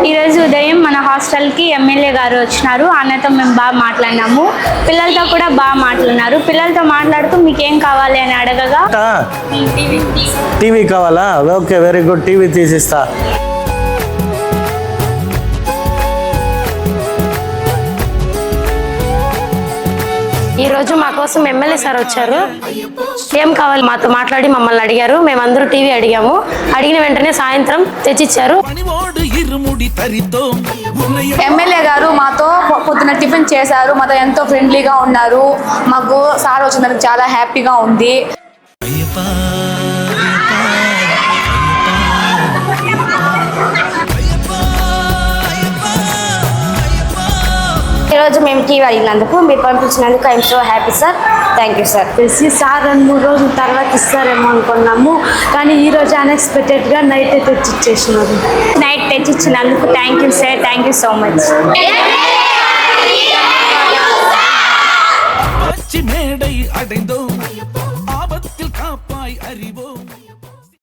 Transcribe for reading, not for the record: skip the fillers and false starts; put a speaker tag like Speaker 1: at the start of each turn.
Speaker 1: ఈరోజు ఉదయం మన హాస్టల్కి ఎమ్మెల్యే గారు వచ్చినారు. అన్నతో మేము బాగా మాట్లాడినాము. పిల్లలతో కూడా బాగా మాట్లాడినారు. పిల్లలతో మాట్లాడుతూ మీకు ఏం కావాలి అని అడగగా
Speaker 2: టీవీ కావాలా? ఓకే, వెరీ గుడ్, టీవీ తీసిస్తా.
Speaker 3: ఈరోజు మా కోసం ఎమ్మెల్యే సార్ వచ్చారు. ఏం కావాలి మాతో మాట్లాడి మమ్మల్ని అడిగారు. మేమందరూ టీవీ అడిగాము. అడిగిన వెంటనే సాయంత్రం తెచ్చిచ్చారు.
Speaker 4: ఎమ్మెల్యే గారు మాతో పొద్దున టిఫిన్ చేశారు. మాతో ఎంతో ఫ్రెండ్లీగా ఉన్నారు. మాకు సార్ వచ్చినందుకు చాలా హ్యాపీగా ఉంది.
Speaker 3: ఈరోజు మేము టీవీ అడిగినందుకు మీరు పంపించినందుకు I'm so happy sir. Thank you sir.
Speaker 5: Sir 2-3 రోజుల తర్వాత ఇస్తారేమో అనుకున్నాము, కానీ ఈరోజు అన్ఎక్స్పెక్టెడ్గా నైట్ తెచ్చిచ్చేసినారు.
Speaker 1: నైట్ తెచ్చిచ్చినందుకు thank you sir. Thank you so much.
Speaker 6: மேடை அடைந்தோம், ஆபத்தில் காப்பாய் அறிவோம்.